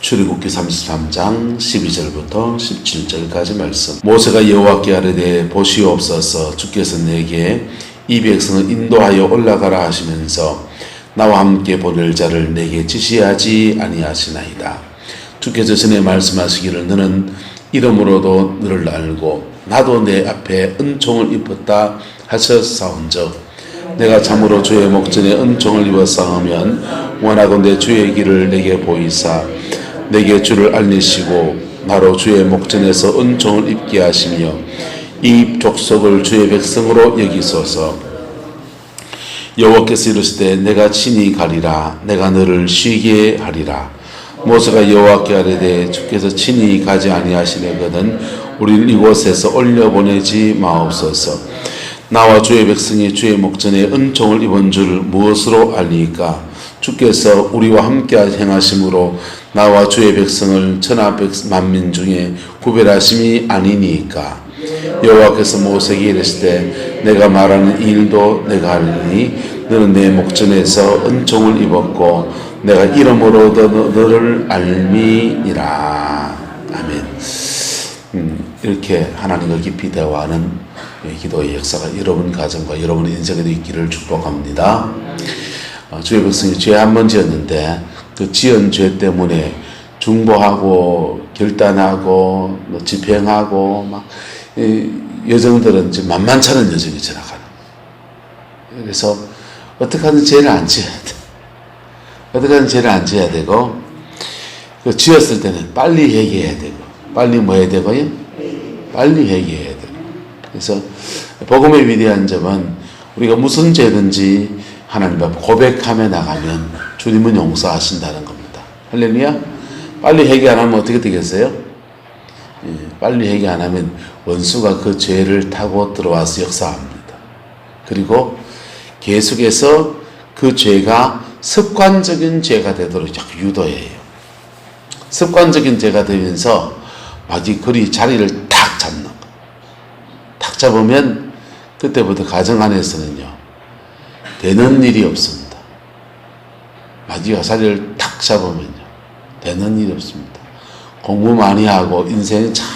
출애굽기 33장 12절부터 17절까지 말씀. 모세가 여호와께 아뢰되 보시옵소서, 주께서 내게 이 백성을 인도하여 올라가라 하시면서 나와 함께 보낼 자를 내게 지시하지 아니하시나이다. 주께서 전에 말씀하시기를 너는 이름으로도 너를 알고 나도 내 앞에 은총을 입었다 하셨사온즉 내가 참으로 주의 목전에 은총을 입었사오면 원하건대 주의 길을 내게 보이사 내게 주를 알리시고 나로 주의 목전에서 은총을 입게 하시며 이 족속을 주의 백성으로 여기소서. 여호와께서 이르시되 내가 친히 가리라. 내가 너를 쉬게 하리라. 모세가 여호와께 아뢰되 주께서 친히 가지 아니하시려거든 우리를 이곳에서 올려보내지 마옵소서. 나와 주의 백성이 주의 목전에 은총을 입은 줄 무엇으로 알리까? 주께서 우리와 함께 행하심으로 나와 주의 백성을 천하 만민 중에 구별하심이 아니니까. 여호와께서 모세에게 이르시되 내가 말하는 이 일도 내가 하리니 너는 내 목전에서 은총을 입었고 내가 이름으로도 너를 알미니라. 아멘. 이렇게 하나님과 깊이 대화하는 기도의 역사가 여러분 가정과 여러분의 인생에도 있기를 축복합니다. 주의 백성이 죄 한 번 지었는데 그 지은 죄 때문에 중보하고 결단하고 집행하고 막 여정들은 지금 만만치 않은 여정이 지나가는. 그래서 어떻게 하든 죄를 안 지어야 돼. 어떻게 하든 죄를 안 지어야 되고 그 지었을 때는 빨리 회개해야 되고 빨리 뭐 해야 되고요? 빨리 회개해야 되고. 그래서 복음의 위대한 점은 우리가 무슨 죄든지 하나님 앞에 고백하며 나가면 주님은 용서하신다는 겁니다. 할렐루야. 빨리 회개 안 하면 어떻게 되겠어요? 빨리 회개 안 하면 원수가 그 죄를 타고 들어와서 역사합니다. 그리고 계속해서 그 죄가 습관적인 죄가 되도록 자꾸 유도해요. 습관적인 죄가 되면서 마치 그리 자리를 탁 잡는 거예요. 탁 잡으면 그때부터 가정 안에서는요 되는 일이 없습니다. 마귀가 자리를 탁 잡으면요 되는 일이 없습니다. 공부 많이 하고 인생이 참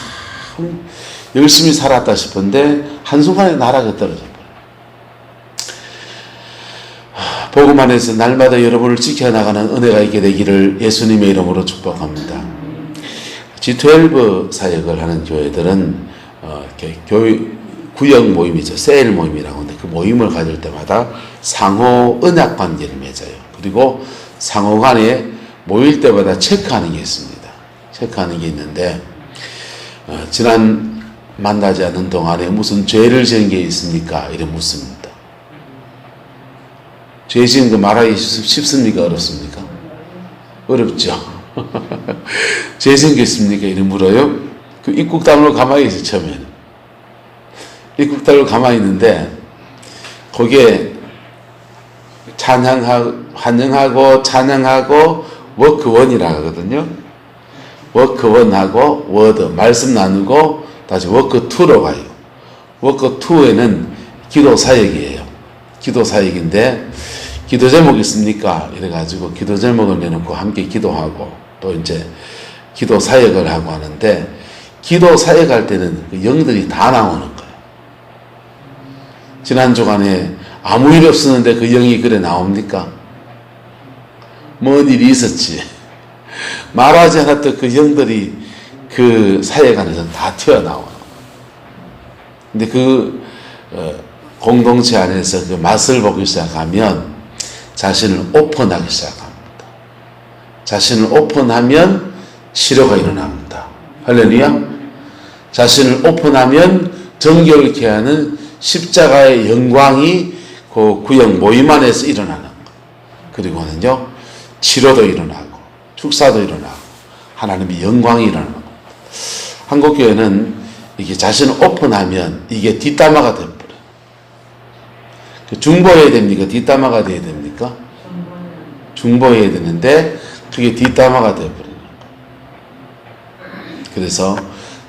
열심히 살았다 싶은데 한순간에 나락에 떨어져 버려요. 복음 안에서 날마다 여러분을 지켜나가는 은혜가 있게 되기를 예수님의 이름으로 축복합니다. G12 사역을 하는 교회들은 교회 구역 모임이죠. 세일 모임이라고 하는데 그 모임을 가질 때마다 상호 언약 관계를 맺어요. 그리고 상호 간에 모일 때마다 체크하는 게 있습니다. 체크하는 게 있는데 지난 만나지 않은 동안에 무슨 죄를 지은 게 있습니까? 이래 묻습니다. 죄 지은 거 말하기 쉽습니까? 어렵습니까? 어렵죠. 죄 지은 게 있습니까? 이래 물어요. 그 입국담으로 가만히 있어요. 처음에는. 입국담으로 가만히 있는데 거기에 환영하고 찬양하고 워크원이라고 하거든요. 워크원하고 워드 말씀 나누고 다시 워크2로 가요. 워크2에는 기도 사역이에요. 기도 사역인데 기도 제목 있습니까? 이래가지고 기도 제목을 내놓고 함께 기도하고 또 이제 기도 사역을 하고 하는데 기도 사역할 때는 그 영들이 다 나오는 거예요. 지난 주간에 아무 일 없었는데 그 영이 그래 나옵니까? 뭔 일이 있었지. 말하지 않았던 그 영들이 그 사역 안에서 다 튀어나오는 거예요. 근데 그 공동체 안에서 그 맛을 보기 시작하면 자신을 오픈하기 시작합니다. 자신을 오픈하면 치료가 일어납니다. 할렐루야. 자신을 오픈하면 정결케 하는 십자가의 영광이 그 구역 모임 안에서 일어나는 것. 그리고는요, 치료도 일어나고, 축사도 일어나고, 하나님의 영광이 일어나는 것. 한국교회는 이게 자신을 오픈하면 이게 뒷담화가 되어버려요. 중보해야 됩니까? 뒷담화가 돼야 됩니까? 중보해야 되는데, 그게 뒷담화가 되어버리는 거예요. 그래서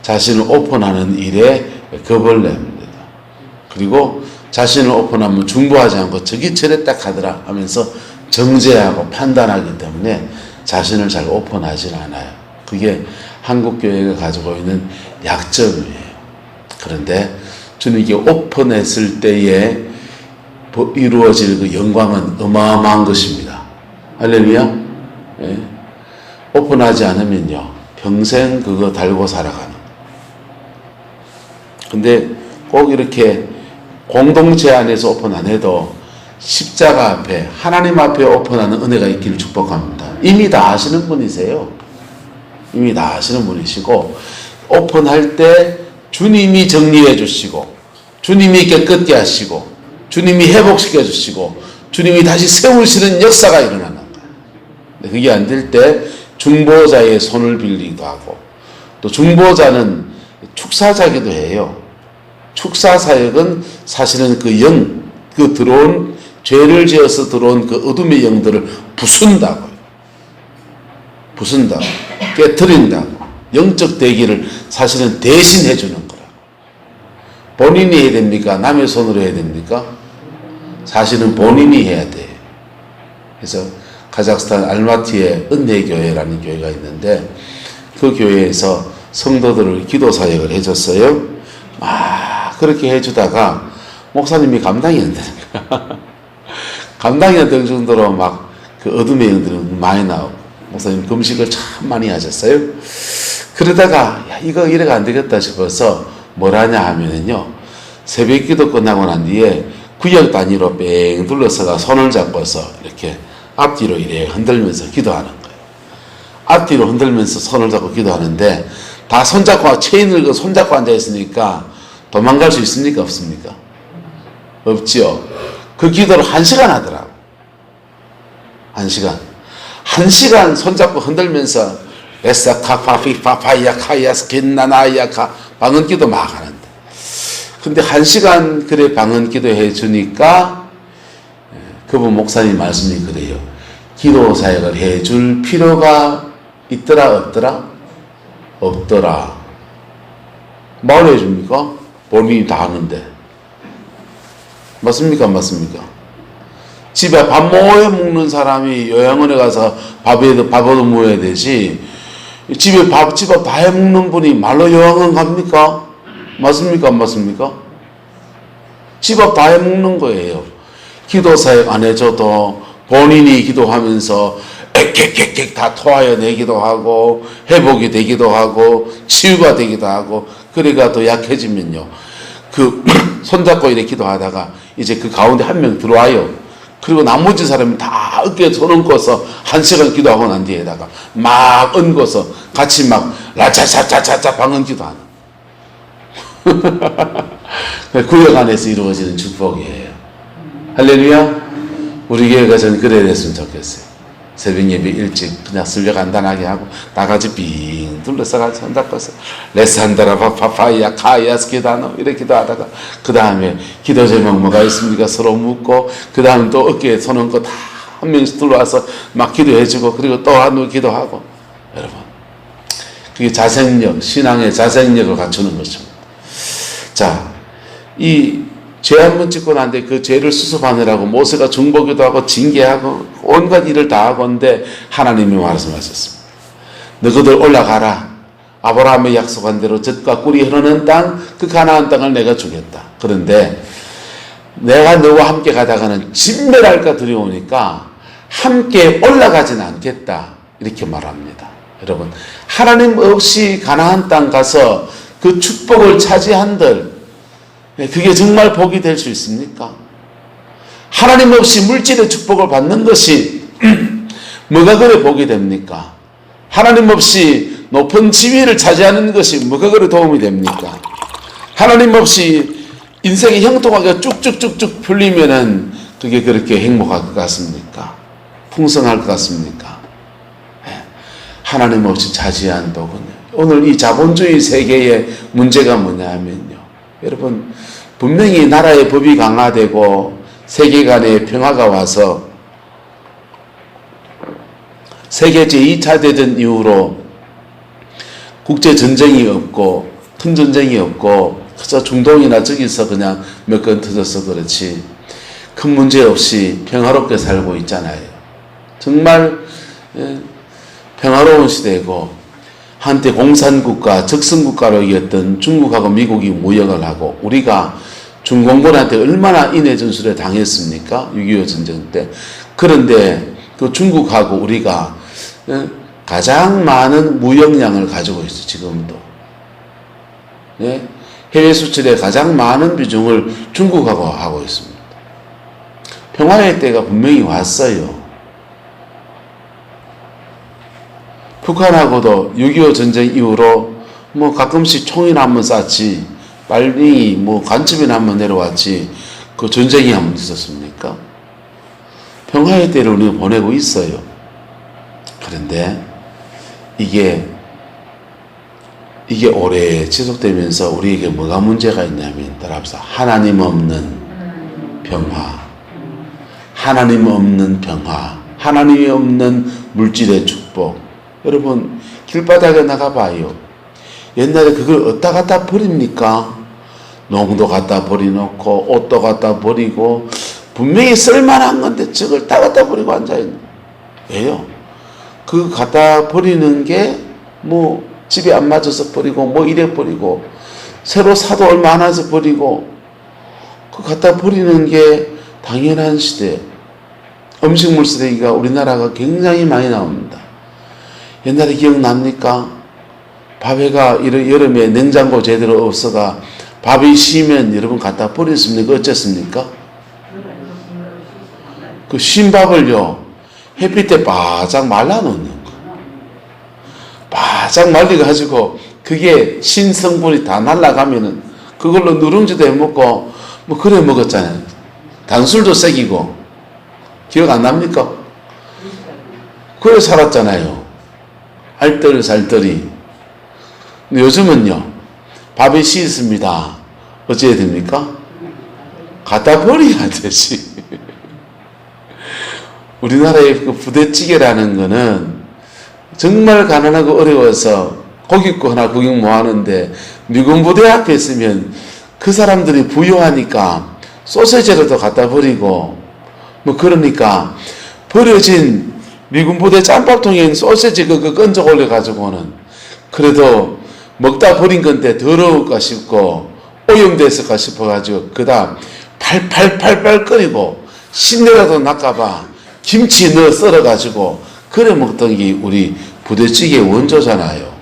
자신을 오픈하는 일에 겁을 냅니다. 그리고 자신을 오픈하면 중보하지 않고 저기 저래 딱 하더라 하면서 정죄하고 판단하기 때문에 자신을 잘 오픈하지 않아요. 그게 한국교회가 가지고 있는 약점이에요. 그런데 주님께 오픈했을 때에 이루어질 그 영광은 어마어마한 것입니다. 할렐루야. 예. 오픈하지 않으면요 평생 그거 달고 살아가는. 근데 꼭 이렇게 공동체 안에서 오픈 안 해도 십자가 앞에 하나님 앞에 오픈하는 은혜가 있기를 축복합니다. 이미 다 아시는 분이세요. 이미 다 아시는 분이시고 오픈할 때 주님이 정리해 주시고 주님이 깨끗게 하시고 주님이 회복시켜 주시고 주님이 다시 세우시는 역사가 일어나는 거예요. 그게 안 될 때 중보자의 손을 빌리기도 하고 또 중보자는 축사자기도 해요. 축사사역은 사실은 그 들어온 죄를 지어서 들어온 그 어둠의 영들을 부순다고요. 부순다고 깨트린다고 영적 대기를 사실은 대신 해주는 거라고. 본인이 해야 됩니까? 남의 손으로 해야 됩니까? 사실은 본인이 해야 돼요. 그래서 카자흐스탄 알마티에 은혜교회라는 교회가 있는데 그 교회에서 성도들을 기도 사역을 해줬어요. 막 그렇게 해주다가 목사님이 감당이 안 되는 거야. 감당이 안 되는 정도로 막 그 어둠의 영들은 많이 나오고 목사님 금식을 참 많이 하셨어요. 그러다가 야, 이거 이래가 안 되겠다 싶어서 뭘 하냐 하면은요 새벽 기도 끝나고 난 뒤에 구역 단위로 뺑 둘러서가 손을 잡고서 이렇게 앞뒤로 이래 흔들면서 기도하는 거예요. 앞뒤로 흔들면서 손을 잡고 기도하는데 다 손잡고 체인을 손잡고 앉아 있으니까 도망갈 수 있습니까? 없습니까? 없지요. 그 기도를 1시간 하더라고. 1시간. 1시간 손잡고 흔들면서 에사카파피파파야카야스킨나나야카 방언기도 막 하는데. 근데 1시간 그래 방언기도 해주니까 그분 목사님 말씀이 그래요. 기도 사역을 해줄 필요가 있더라 없더라? 없더라. 뭘 해줍니까? 본인이 다 하는데. 맞습니까? 맞습니까? 집에 밥 먹는 사람이 요양원에 가서 밥도 먹어야 되지. 집에 밥 다 해먹는 분이 말로 요양원 갑니까? 맞습니까? 안 맞습니까? 집밥 다 해먹는 거예요. 기도 사역 안 해줘도 본인이 기도하면서 액객객객 다 토하여내기도 하고 회복이 되기도 하고 치유가 되기도 하고 그래가 더 약해지면요. 그 손잡고 이렇게 기도하다가 이제 그 가운데 한 명 들어와요. 그리고 나머지 사람이 다 어깨에 손 얹고서 1시간 기도하고 난 뒤에다가 막 얹고서 같이 막 라차차차차차 방언 기도하는. 구역 안에서 이루어지는 축복이에요. 할렐루야. 우리 교회가 전 그래야 됐으면 좋겠어요. 새벽 예배 일찍 그냥 설교 간단하게 하고 다 같이 빙 둘러서가지고 손잡고서 레산다라 파파파야 카야스 기다노 이렇게 기도하다가 그 다음에 기도 제목 뭐가 있습니까? 서로 묻고 그 다음 또 어깨에 손 얹고 다 한 명씩 들어와서 막 기도해주고 그리고 또 한 번 기도하고 여러분 그게 자생력 신앙의 자생력을 갖추는 것입니다. 자, 이 죄 한 번 짓고 난 뒤에 그 죄를 수습하느라고 모세가 중보기도 하고 징계하고 온갖 일을 다 하고 있는데 하나님이 말씀하셨습니다. 너희들 올라가라. 아브라함의 약속한 대로 젖과 꿀이 흐르는 땅, 그 가나안 땅을 내가 주겠다. 그런데 내가 너와 함께 가다가는 진멸할까 두려우니까 함께 올라가진 않겠다. 이렇게 말합니다. 여러분, 하나님 없이 가나안 땅 가서 그 축복을 차지한들 그게 정말 복이 될 수 있습니까? 하나님 없이 물질의 축복을 받는 것이 뭐가 그래 복이 됩니까? 하나님 없이 높은 지위를 차지하는 것이 뭐가 그래 도움이 됩니까? 하나님 없이 인생의 형통하게 쭉쭉쭉쭉 풀리면은 그게 그렇게 행복할 것 같습니까? 풍성할 것 같습니까? 하나님 없이 차지한 복은요. 오늘 이 자본주의 세계의 문제가 뭐냐 하면요. 여러분, 분명히 나라의 법이 강화되고 세계 간의 평화가 와서 세계 제2차 대전 이후로 국제전쟁이 없고 통전쟁이 없고 그저 중동이나 저기서 그냥 몇 건 터져서 그렇지 큰 문제 없이 평화롭게 살고 있잖아요. 정말 평화로운 시대고, 한때 공산국가, 적성국가로 이겼던 중국하고 미국이 무역을 하고, 우리가 중공군한테 얼마나 인해 전술에 당했습니까? 6.25 전쟁 때. 그런데 그 중국하고 우리가 가장 많은 무역량을 가지고 있어요, 지금도. 네? 해외 수출의 가장 많은 비중을 중국하고 하고 있습니다. 평화의 때가 분명히 왔어요. 북한하고도 6.25 전쟁 이후로 뭐 가끔씩 총이나 한번 쐈지, 빨리 뭐 간첩이나 한번 내려왔지, 그 전쟁이 한번 있었습니까? 평화의 때를 우리가 보내고 있어요. 그런데 이게 오래 지속되면서 우리에게 뭐가 문제가 있냐면, 따라합시다. 하나님 없는 평화, 하나님 없는 평화, 하나님이 없는 물질의 축복. 여러분 길바닥에 나가봐요. 옛날에 그걸 어디다 갖다 버립니까? 농도 갖다 버려놓고 옷도 갖다 버리고, 분명히 쓸만한 건데 저걸 다 갖다 버리고 앉아있는. 왜요? 그 갖다 버리는 게 뭐 집에 안 맞아서 버리고, 뭐 이래 버리고, 새로 사도 얼마 안 해서 버리고, 그 갖다 버리는 게 당연한 시대. 음식물 쓰레기가 우리나라가 굉장히 많이 나옵니다. 옛날에 기억납니까? 밥에가 여름에 냉장고 제대로 없어가 밥이 쉬면 여러분 갖다 버렸습니까? 어쨌습니까? 그 쉰 밥을요, 햇빛에 바짝 말라놓는 거. 바짝 말려가지고 그게 신 성분이 다 날아가면은 그걸로 누룽지도 해먹고 뭐 그래 먹었잖아요. 단술도 새기고. 기억 안 납니까? 그래 살았잖아요. 알뜰살뜰이. 근데 요즘은요, 밥이 씻습니다. 어찌해야 됩니까? 갖다 버려야 되지. 우리나라의 그 부대찌개라는 거는 정말 가난하고 어려워서 고깃국 하나 구경 뭐 하는데, 미군 부대 앞에 있으면 그 사람들이 부유하니까 소세지라도 갖다 버리고, 뭐 그러니까 버려진 미군 부대 짬밥통에 소세지 그거 건져 올려가지고는 그래도 먹다 버린 건데 더러울까 싶고 오염됐을까 싶어가지고 그다음 팔팔팔팔 끓이고 신내라도 낚아봐 김치 넣어 썰어가지고 그래 먹던 게 우리 부대찌개 원조잖아요.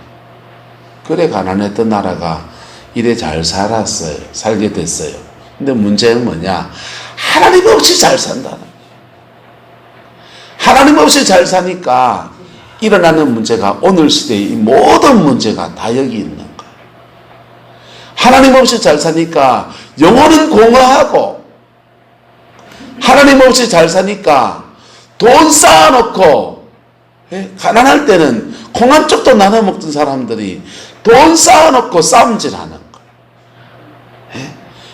그래 가난했던 나라가 이래 잘 살았어요. 살게 됐어요. 근데 문제는 뭐냐? 하나님 없이 잘 산다는 거예요. 하나님 없이 잘 사니까 일어나는 문제가, 오늘 시대의 이 모든 문제가 다 여기 있는 거예요. 하나님 없이 잘 사니까 영혼은 공허하고, 하나님 없이 잘 사니까 돈 쌓아놓고, 가난할 때는 콩 한 쪽도 나눠 먹던 사람들이 돈 쌓아놓고 싸움질하는 거예요.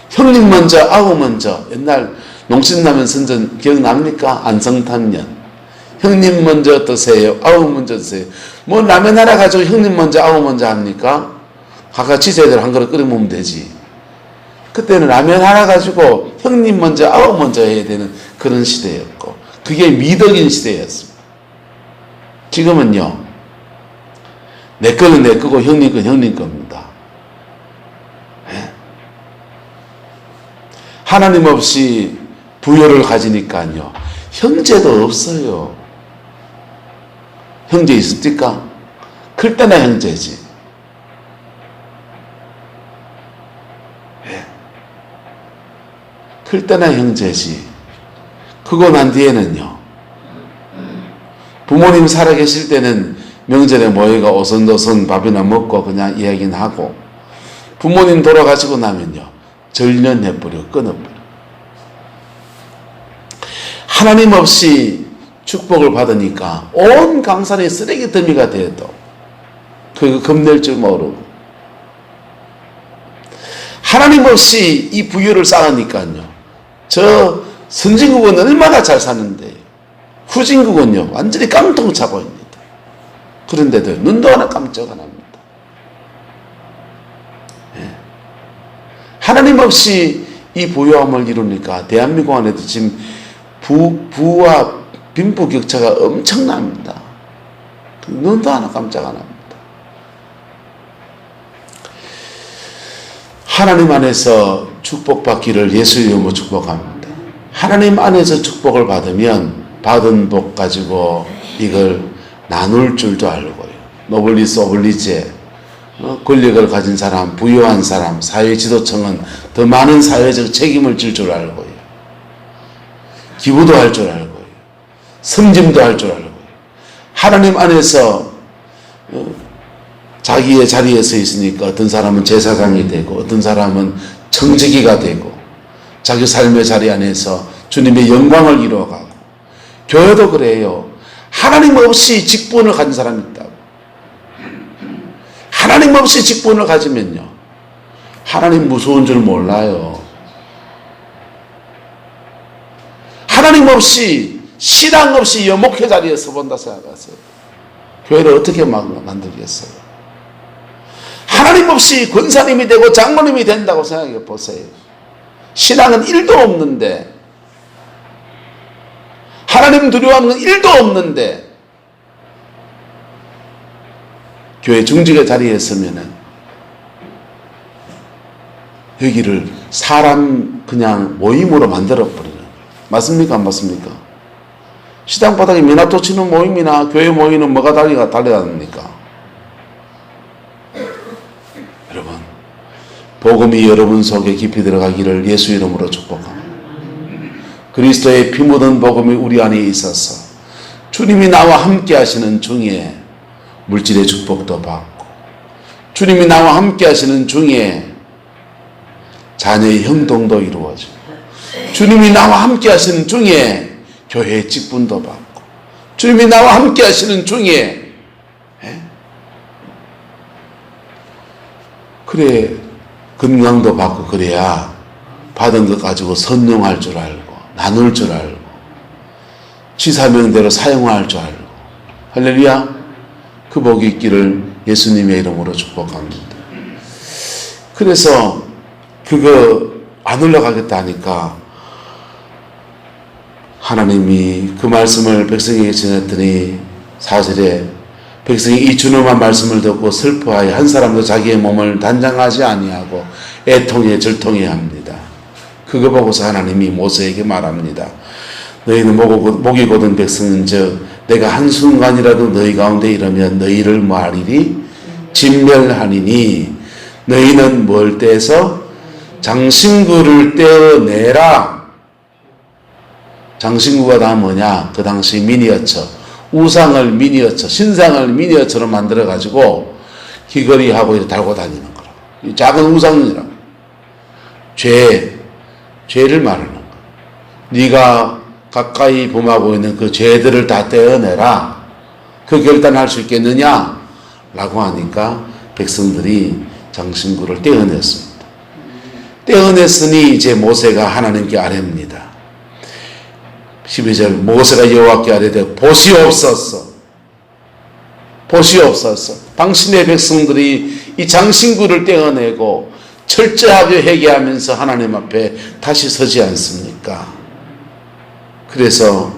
형님 먼저 아우 먼저. 옛날 농신라면 선전 기억납니까? 안성탕면. 형님 먼저 드세요, 아우 먼저 드세요. 뭐 라면 하나 가지고 형님 먼저 아우 먼저 합니까? 각각 지제대로 한 그릇 끓여 먹으면 되지. 그때는 라면 하나 가지고 형님 먼저 아우 먼저 해야 되는 그런 시대였고, 그게 미덕인 시대였습니다. 지금은요, 내 거는 내 거고 형님 건 형님 겁니다. 하나님 없이 부여를 가지니까요, 형제도 없어요. 형제 있습니까? 클 때나 형제지. 클 때나 형제지. 크고 난 뒤에는요, 부모님 살아계실 때는 명절에 모여가 오선도선 밥이나 먹고 그냥 이야기는 하고, 부모님 돌아가시고 나면요, 절년해버려, 끊어버려. 하나님 없이 축복을 받으니까 온 강산이 쓰레기 더미가 돼도 그거 겁낼 줄 모르고, 하나님 없이 이 부유를 쌓으니까요, 저 선진국은 얼마나 잘 사는데 후진국은요 완전히 깡통 차고 있습니다. 그런데도 눈도 하나 깜짝 안 합니다. 하나님 없이 이 부유함을 이루니까 대한민국 안에도 지금 부와 빈부 격차가 엄청납니다. 눈도 하나 깜짝 안 합니다. 하나님 안에서 축복받기를 예수 이름으로 축복합니다. 하나님 안에서 축복을 받으면 받은 복 가지고 이걸 나눌 줄도 알고요. 노블리스 오블리제, 권력을 가진 사람, 부유한 사람, 사회지도층은 더 많은 사회적 책임을 질 줄 알고요. 기부도 할 줄 알고요. 섬김도 할 줄 알고요. 하나님 안에서 자기의 자리에 서 있으니까 어떤 사람은 제사장이 되고 어떤 사람은 청지기가 되고 자기 삶의 자리 안에서 주님의 영광을 이루어가고, 교회도 그래요. 하나님 없이 직분을 가진 사람이 있다고. 하나님 없이 직분을 가지면요, 하나님 무서운 줄 몰라요. 하나님 없이, 신앙 없이 여목회 자리에 서본다 생각하세요. 교회를 어떻게 만들겠어요? 하나님 없이 권사님이 되고 장로님이 된다고 생각해 보세요. 신앙은 1도 없는데, 하나님 두려워하는 건 1도 없는데, 교회 중직의 자리에 서면은 여기를 사람 그냥 모임으로 만들어버리는 거예요. 맞습니까? 안 맞습니까? 시장 바닥에 미나토 치는 모임이나 교회 모임은 뭐가 달려갑니까? 여러분, 복음이 여러분 속에 깊이 들어가기를 예수 이름으로 축복합니다. 그리스도의 피 묻은 복음이 우리 안에 있어서 주님이 나와 함께 하시는 중에 물질의 축복도 받고, 주님이 나와 함께 하시는 중에 자녀의 형통도 이루어지고, 주님이 나와 함께 하시는 중에 교회의 직분도 받고, 주님이 나와 함께 하시는 중에 그래 건강도 받고, 그래야 받은 것 가지고 선용할 줄 알고 나눌 줄 알고 지사명대로 사용할 줄 알고, 할렐루야. 그 복이 있기를 예수님의 이름으로 축복합니다. 그래서 그거 안 올라가겠다 하니까 하나님이 그 말씀을 백성에게 전했더니 4절에 백성이 이 준엄한 말씀을 듣고 슬퍼하여 한 사람도 자기의 몸을 단장하지 아니하고 애통해 절통해 합니다. 그거 보고서 하나님이 모세에게 말합니다. 너희는 목이 곧은 백성은 즉 내가 한순간이라도 너희 가운데 이르면 너희를 뭐하리니? 진멸하니니 너희는 뭘 떼서? 장신구를 떼어내라. 장신구가 다 뭐냐? 그 당시 미니어처, 우상을 미니어처, 신상을 미니어처로 만들어가지고 귀걸이하고 이렇게 달고 다니는 거라. 이 작은 우상이라고. 죄를 말하는 거. 네가 가까이 범하고 있는 그 죄들을 다 떼어내라. 그 결단할 수 있겠느냐? 라고 하니까 백성들이 장신구를 떼어냈습니다. 떼어냈으니 이제 모세가 하나님께 아뢰입니다. 12절 모세가 여호와께 아뢰되 보시옵소서. 보시옵소서. 당신의 백성들이 이 장신구를 떼어내고 철저하게 회개하면서 하나님 앞에 다시 서지 않습니까? 그래서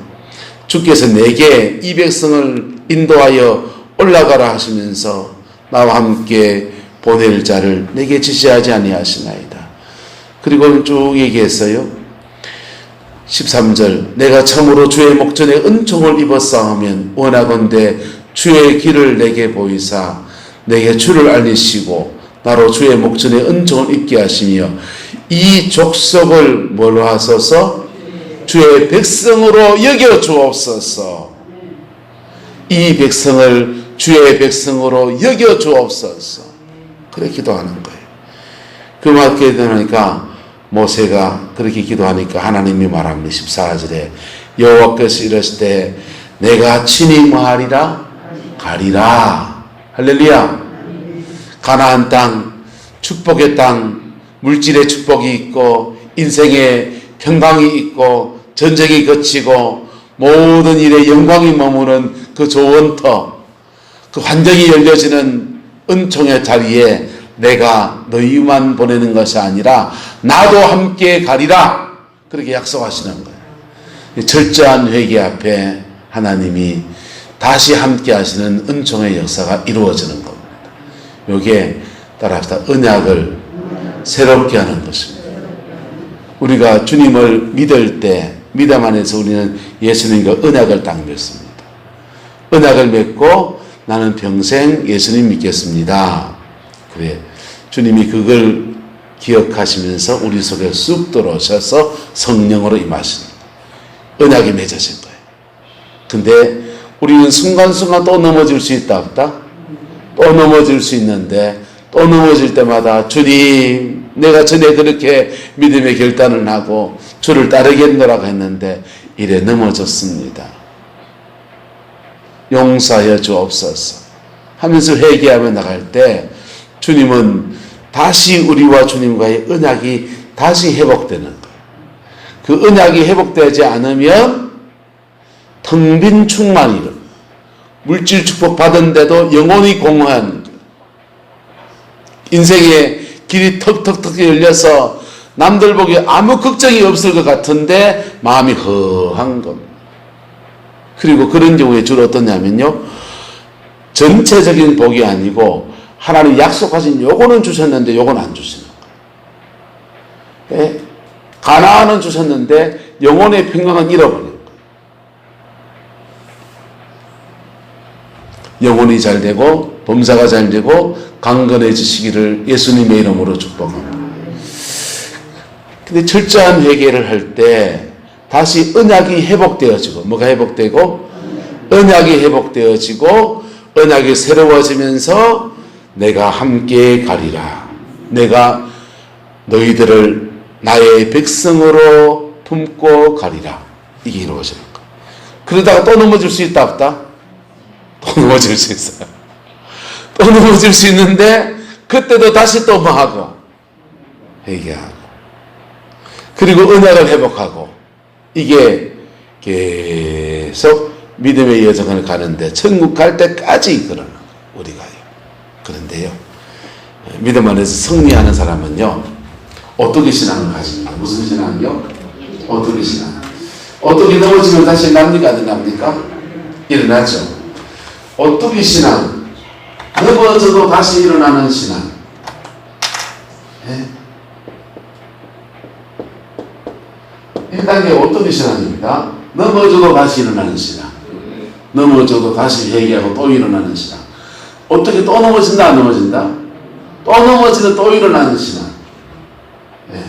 주께서 내게 이 백성을 인도하여 올라가라 하시면서 나와 함께 보낼 자를 내게 지시하지 아니하시나이다. 그리고 쭉 얘기했어요. 13절 내가 참으로 주의 목전에 은총을 입었사오면 원하건대 주의 길을 내게 보이사 내게 주를 알리시고 나로 주의 목전에 은총을 입게 하시며 이 족속을 뭘로 하소서? 주의 백성으로 여겨 주옵소서. 이 백성을 주의 백성으로 여겨 주옵소서. 그렇게 기도하는 거예요. 그 말 기도하니까 모세가 그렇게 기도하니까 하나님이 말합니다. 14절에 여호와께서 이르시되 내가 친히 뭐하리라? 가리라. 할렐루야. 가나안 땅, 축복의 땅, 물질의 축복이 있고 인생의 평강이 있고 전쟁이 거치고 모든 일에 영광이 머무는 그 좋은 터, 그 환경이 열려지는 은총의 자리에 내가 너희만 보내는 것이 아니라 나도 함께 가리라. 그렇게 약속하시는 거예요. 철저한 회개 앞에 하나님이 다시 함께 하시는 은총의 역사가 이루어지는 겁니다. 이게 따라합시다. 언약을 새롭게 하는 것입니다. 우리가 주님을 믿을 때 믿음 안에서 우리는 예수님과 언약을 딱 맺습니다. 언약을 맺고 나는 평생 예수님 믿겠습니다. 그래, 주님이 그걸 기억하시면서 우리 속에 쑥 들어오셔서 성령으로 임하시는 언약이 맺어진 거예요. 근데 우리는 순간순간 또 넘어질 수 있다 없다? 또 넘어질 수 있는데 또 넘어질 때마다 주님, 내가 전에 그렇게 믿음의 결단을 하고 주를 따르겠노라고 했는데 이래 넘어졌습니다. 용서하여 주옵소서 하면서 회개하며 나갈 때 주님은 다시 우리와 주님과의 언약이 다시 회복되는 거예요. 그 언약이 회복되지 않으면 텅 빈 충만이 일어나요. 물질 축복 받은데도 영혼이 공허한 거예요. 인생의 길이 턱턱턱 열려서 남들 보기에 아무 걱정이 없을 것 같은데 마음이 허한 겁니다. 그리고 그런 경우에 주로 어떠냐면요, 전체적인 복이 아니고 하나님 약속하신 요거는 주셨는데 요건 안 주시는 거예요. 예? 가나안은 주셨는데 영혼의 평강은 잃어버린 거예요. 영혼이 잘 되고 범사가 잘 되고 강건해지시기를 예수님의 이름으로 축복합니다. 근데 철저한 회개를 할 때 다시 언약이 회복되어지고, 뭐가 회복되고? 언약이 회복되어지고 언약이 새로워지면서 내가 함께 가리라. 내가 너희들을 나의 백성으로 품고 가리라. 이게 이루어지는 거예요. 그러다가 또 넘어질 수 있다 없다? 또 넘어질 수 있어요. 또 넘어질 수 있는데 그때도 다시 또 뭐 하고? 회개하고. 그리고 언약을 회복하고. 이게 계속 믿음의 여정을 가는데 천국 갈 때까지 이끌어는 우리가요. 그런데요, 믿음 안에서 승리하는 사람은요, 어떻게 신앙을 가집니까? 무슨 신앙이요? 어떻게 신앙? 어떻게 넘어지면 다시 납니까? 안 납니까? 일어나죠. 어떻게 신앙? 넘어져도 다시 일어나는 신앙. 네? 1단계 어떻게 신앙입니다? 넘어져도 다시 일어나는 신앙. 넘어져도 다시 회개하고 또 일어나는 신앙. 어떻게 또 넘어진다 안 넘어진다? 또 넘어지면 또 일어나는 신앙. 네.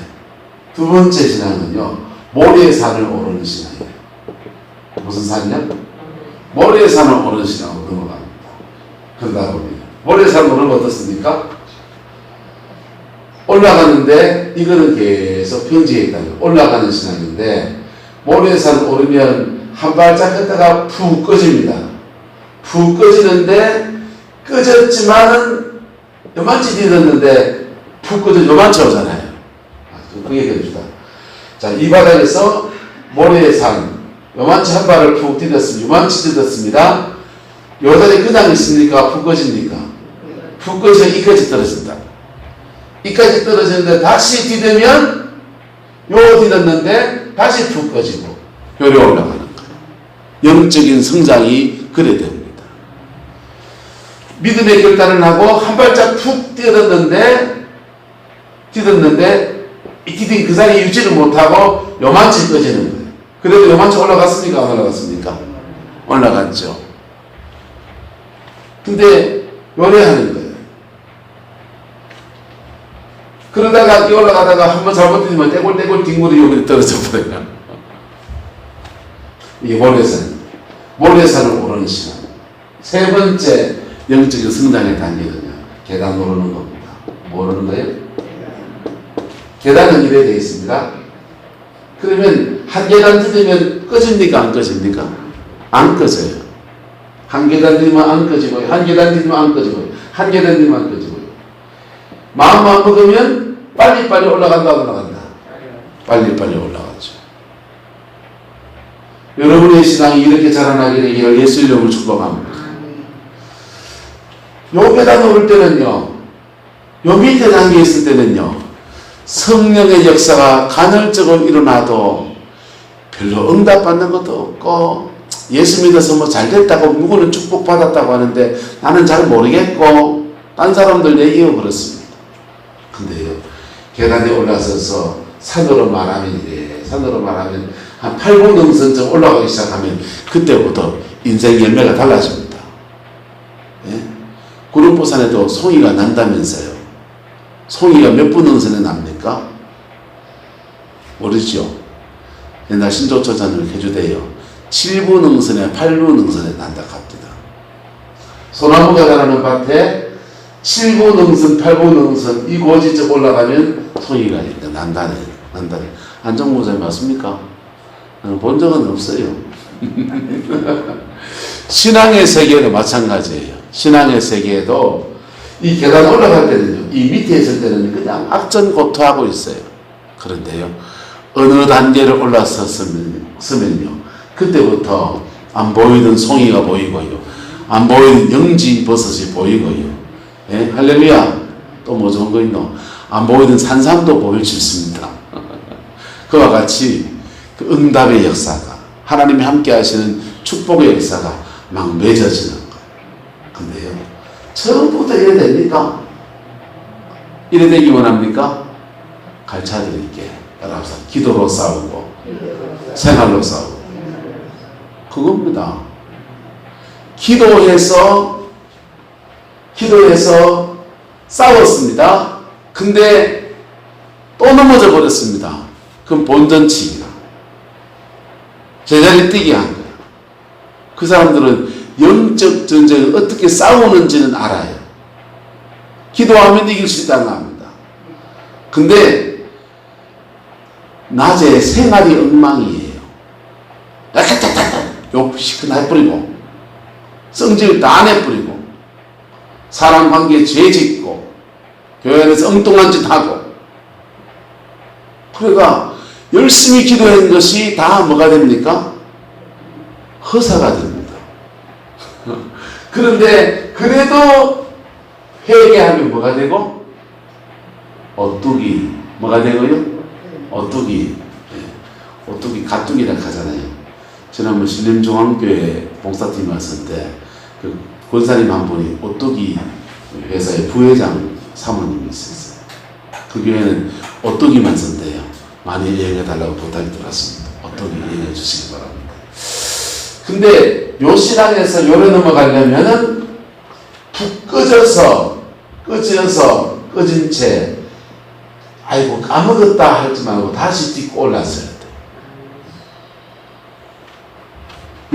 두 번째 신앙은요, 모래산을 오르는 신앙이에요. 무슨 산이요? 모래산을 오르는 신앙으로 넘어갑니다. 그러다 보면 모래산 오르면 어떻습니까? 올라가는데 이거는 계속 평지에 있다는 올라가는 신앙인데, 모래산 오르면 한 발짝 걷다가 푹 꺼집니다. 푹 꺼지는데 꺼졌지만은 요만치 뒤졌는데 푹 꺼져 요만치 오잖아요. 그 얘기 해줍시다. 자, 이 바닥에서 모래산 요만치 한 발을 푹 디뎠습니다. 요만치 디뎠습니다. 요 자리에 그냥 있습니까? 푹 꺼집니까? 푹 꺼지면 이까지 떨어진다. 이까지 떨어지는데 다시 디대면 요 디뎠는데 다시 푹 꺼지고 요리 올라가는 거예요. 영적인 성장이 그래 됩니다. 믿음의 결단을 하고 한 발짝 푹 디뎠는데 이 디딘 그 자리에 유지를 못하고 요만치 꺼지는 거예요. 그래도 요만치 올라갔습니까? 안 올라갔습니까? 올라갔죠. 근데 요래하는 거예요. 그러다가 올라가다가 한번 잘못 뛰면 떼골떼골 뒹굴이 여기 떨어져 버려요. 이게 모래산을 오르는 시간. 세 번째 영적인 성장의 단계는요, 계단 오르는 겁니다. 뭐 오르는 거예요? 계단은 이래 되어 있습니다. 그러면 한 계단 들으면 꺼집니까? 안 꺼집니까? 안 꺼져요. 한 계단 들으면 안 꺼지고요. 한 계단 들으면 안 꺼지고요. 한 계단 들으면 안 꺼지고요. 마음만 먹으면 빨리빨리 올라간다, 올라간다. 빨리빨리 올라가죠. 여러분의 신앙이 이렇게 자라나게 되기를 예수 이름으로 축복합니다. 요 계단 오를 때는요, 요 밑에 단계에 있을 때는요, 성령의 역사가 간헐적으로 일어나도 별로 응답받는 것도 없고 예수 믿어서 뭐 잘됐다고 누구는 축복받았다고 하는데 나는 잘 모르겠고 딴 사람들 얘기하고 그렇습니다. 근데요, 계단에 올라서서 산으로 말하면 이래. 산으로 말하면 한 8분 능선쯤 올라가기 시작하면 그때부터 인생 열매가 달라집니다. 예? 구름보산에도 송이가 난다면서요. 송이가 몇 분 능선에 납니까? 모르죠? 옛날 신조초자는 해주대요. 7분 능선에 8분 능선에 난다 갑니다. 소나무가 자라는 밭에 7분 능선, 8분 능선 이 고지점 올라가면 송이가 난다네. 안정무자님 맞습니까? 나는 본 적은 없어요. 신앙의 세계도 마찬가지예요. 신앙의 세계에도 이 계단 올라갈 때는요, 이 밑에 있을 때는 그냥 악전고투하고 있어요. 그런데요, 어느 단계를 올라섰으면요, 그때부터 안 보이던 송이가 보이고요, 안 보이는 영지버섯이 보이고요. 예? 할렐루야. 또 뭐 좋은 거 있노? 안 보이던 산삼도 보일 수 있습니다. 그와 같이 그 응답의 역사가, 하나님이 함께 하시는 축복의 역사가 막 맺어지는 거예요. 근데요, 처음부터 이래 됩니까? 이래 되기 원합니까? 가르쳐 드릴게. 따라합시다. 기도로 싸우고, 생활로 싸우고. 그겁니다. 기도해서 싸웠습니다. 근데 또 넘어져 버렸습니다. 그럼 본전치기다. 제자리 뛰게 한 거예요. 그 사람들은 영적 전쟁을 어떻게 싸우는지는 알아요. 기도하면 이길 수 있다는 거 압니다. 근데 낮에 생활이 엉망이에요. 욕 시큰하게 뿌리고, 성질 다 내뿌리고, 사람관계에 죄 짓고, 교회 안에서 엉뚱한 짓 하고. 그러니까 열심히 기도한 것이 다 뭐가 됩니까? 허사가 됩니다. 그런데 그래도 회개하면 뭐가 되고? 오뚜기 뭐가 되고요? 오뚜기 가뚜기라 하잖아요. 지난번 신림중앙교회 봉사팀 왔을 때 그 권사님 한 분이 오뚜기 회사의 부회장 사모님이 있었어요. 그 교회는 오뚜기만 쓴대요. 많이 얘기해달라고 부탁이 들어왔습니다. 오뚜기 얘기해 주시기 바랍니다. 근데 요 신앙에서 요래 넘어가려면은 푹 꺼진 채 아이고 까먹었다 할지 말고 다시 딛고 올랐어야 돼.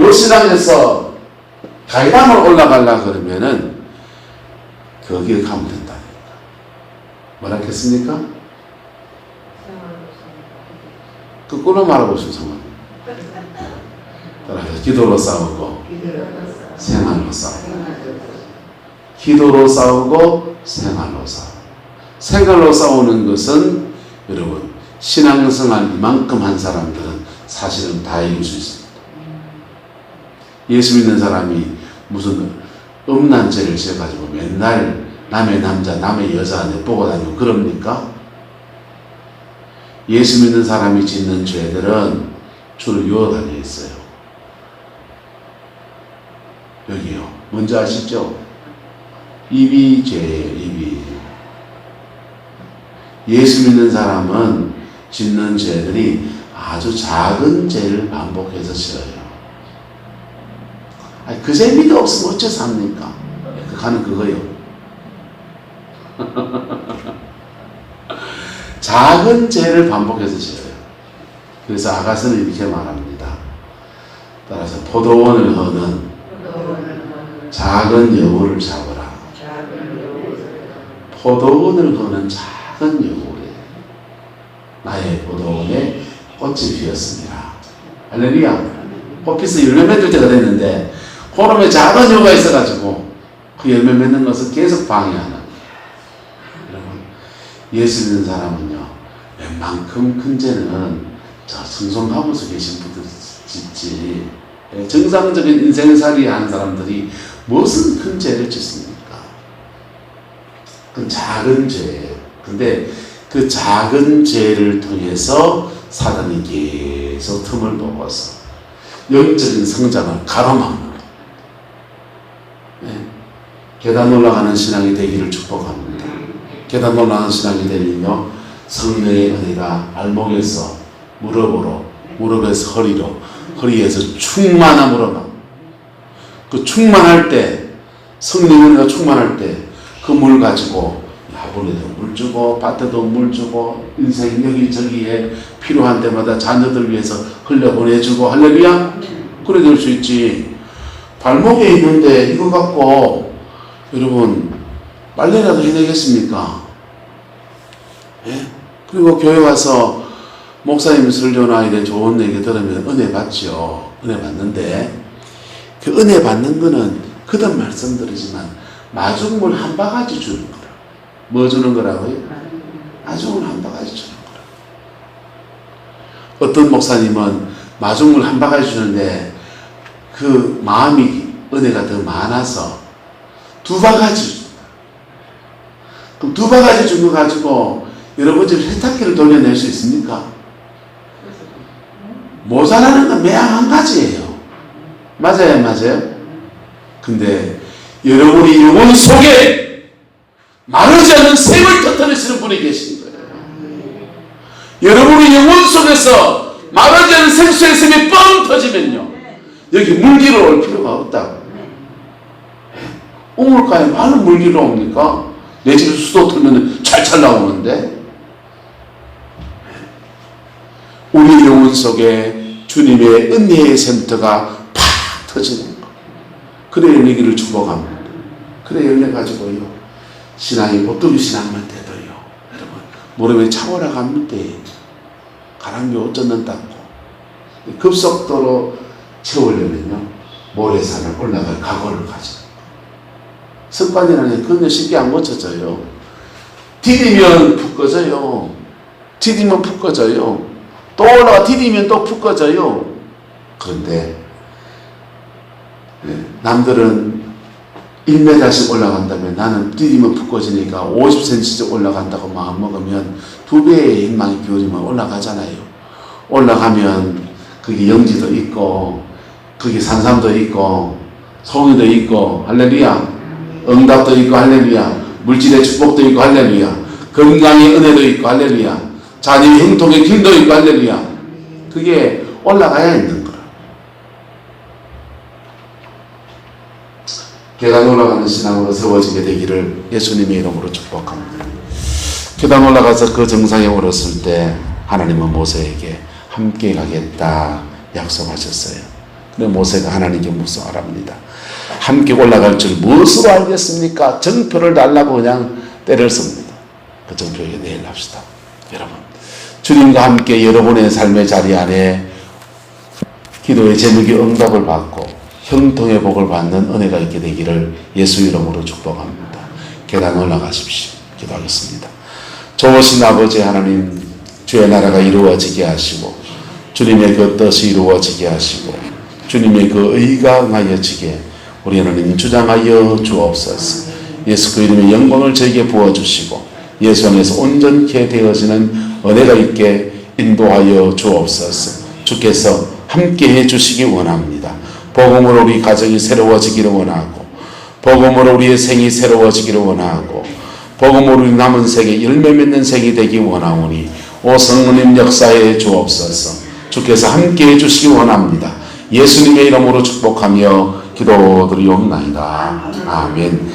요 신앙에서 가이람을 올라가려 그러면은 거기에 가면 된다니까. 뭐라 했습니까? 거꾸로 말하고 있으면 상관없어요. 따라서 기도로 싸우고 생활로 싸우고, 기도로 싸우고 생활로 싸우고. 생활로 싸우는 것은 여러분 신앙생활 이만큼 한 사람들은 사실은 다 이길 수 있습니다. 예수 믿는 사람이 무슨 음란 죄를 지어가지고 맨날 남의 남자 남의 여자 내보고 다니고 그럽니까? 예수 믿는 사람이 짓는 죄들은 주로 요 단위에 있어요. 여기요. 뭔지 아시죠? 입이 죄예요. 입이. 예수 믿는 사람은 짓는 죄들이 아주 작은 죄를 반복해서 지어요. 아니, 그 재미도 없으면 어째 삽니까? 가는 그거요. 작은 죄를 반복해서 지어요. 그래서 아가서는 이렇게 말합니다. 따라서 포도원을 허는 작은 여우를 잡으라. 포도원을 허는 작은 여우래. 나의 포도원에 꽃이 피었습니다. 할렐루야. 꽃 피서 열매 맺을 때가 됐는데 그놈에 작은 여우가 있어가지고 그 열매 맺는 것을 계속 방해하는. 여러분, 예수 믿는 사람은요, 웬만큼 큰 죄는 저 성성하면서 계신 분들 짓지, 정상적인 인생살이 하는 사람들이 무슨 큰 죄를 짓습니까? 그 작은 죄예요. 근데 그 작은 죄를 통해서 사단이 계속 틈을 먹어서 영적인 성장을 가로막는 계단 올라가는 신앙이 되기를 축복합니다. 계단 올라가는 신앙이 되면요 성령의 은혜가 발목에서 무릎으로, 무릎에서 허리로, 허리에서 충만함으로 그 충만할 때 성령의 은혜가 충만할 때 그 물 가지고 야분에도 물 주고 밭에도 물 주고 인생 여기저기에 필요한 때마다 자녀들 위해서 흘려보내주고 할렐루야. 그래 될 수 있지. 발목에 있는데 이거 갖고 여러분 빨래라도 해내겠습니까? 예? 그리고 교회 와서 목사님 설교나 이런 좋은 얘기 들으면 은혜 받죠. 은혜 받는데 그 은혜 받는 거는 그든 말씀드리지만 마중물 한 바가지 주는 거라. 뭐 주는 거라고요? 마중물 한 바가지 주는 거라. 어떤 목사님은 마중물 한 바가지 주는데 그 마음이 은혜가 더 많아서 두 바가지 준다. 그럼 두 바가지 준 거 가지고 여러분 집 세탁기를 돌려낼 수 있습니까? 모자라는 건 매양 한 가지예요. 맞아요, 맞아요? 근데 여러분이 영혼 속에 마르지 않는 샘을 터뜨리시는 분이 계신 거예요. 여러분이 영혼 속에서 마르지 않는 생수의 샘이 뻥 터지면요 여기 물기로 올 필요가 없다고. 우물가에 많은 물기로 옵니까? 내 집에 수도 틀면 찰찰 나오는데 우리 영혼 속에 주님의 은혜의 샘터가 팍 터지는 거. 그래 열리기를 축복합니다. 그래 열려가지고요 신앙이 오뚜기 신앙만 돼도요 여러분 무릎에 차오라 갑니다. 가랑비 옷 젖는 닦고 급속도로 채우려면요 모래산을 올라갈 각오를 가져. 습관이라는 게 그냥 쉽게 안 고쳐져요. 디디면 푹 꺼져요. 디디면 푹 꺼져요. 또 올라가 디디면 또 푹 꺼져요. 그런데 남들은 1m씩 올라간다면 나는 디디면 푹 꺼지니까 50cm씩 올라간다고 마음먹으면 2배의 희망이 기울이면 올라가잖아요. 올라가면 그게 영지도 있고 그게 산삼도 있고 송이도 있고 할렐루야. 응답도 있고 할렐루야. 물질의 축복도 있고 할렐루야. 건강의 은혜도 있고 할렐루야. 자녀의 형통의 길도 있고 할렐루야. 그게 올라가야 있는 거라. 계단 올라가는 신앙으로 세워지게 되기를 예수님의 이름으로 축복합니다. 계단 올라가서 그 정상에 오렀을 때 하나님은 모세에게 함께 가겠다 약속하셨어요. 근데 모세가 하나님께 묵송하랍니다. 함께 올라갈 줄 무엇으로 알겠습니까? 정표를 달라고 그냥 때를 씁니다. 그 정표에게 내일 합시다. 여러분 주님과 함께 여러분의 삶의 자리 안에 기도의 제목이 응답을 받고 형통의 복을 받는 은혜가 있게 되기를 예수 이름으로 축복합니다. 계단 올라가십시오. 기도하겠습니다. 좋으신 아버지 하나님, 주의 나라가 이루어지게 하시고 주님의 그 뜻이 이루어지게 하시고 주님의 그 의가 응하여지게 우리 하나님 주장하여 주옵소서. 예수 그 이름의 영광을 저에게 부어주시고 예수 안에서 온전케 되어지는 은혜가 있게 인도하여 주옵소서. 주께서 함께 해주시기 원합니다. 복음으로 우리 가정이 새로워지기를 원하고 복음으로 우리의 생이 새로워지기를 원하고 복음으로 우리 남은 생에 열매 맺는 생이 되기 원하오니 오 성령님 역사해 주옵소서. 주께서 함께 해주시기 원합니다. 예수님의 이름으로 축복하며 기도드리옵나이다. 아멘.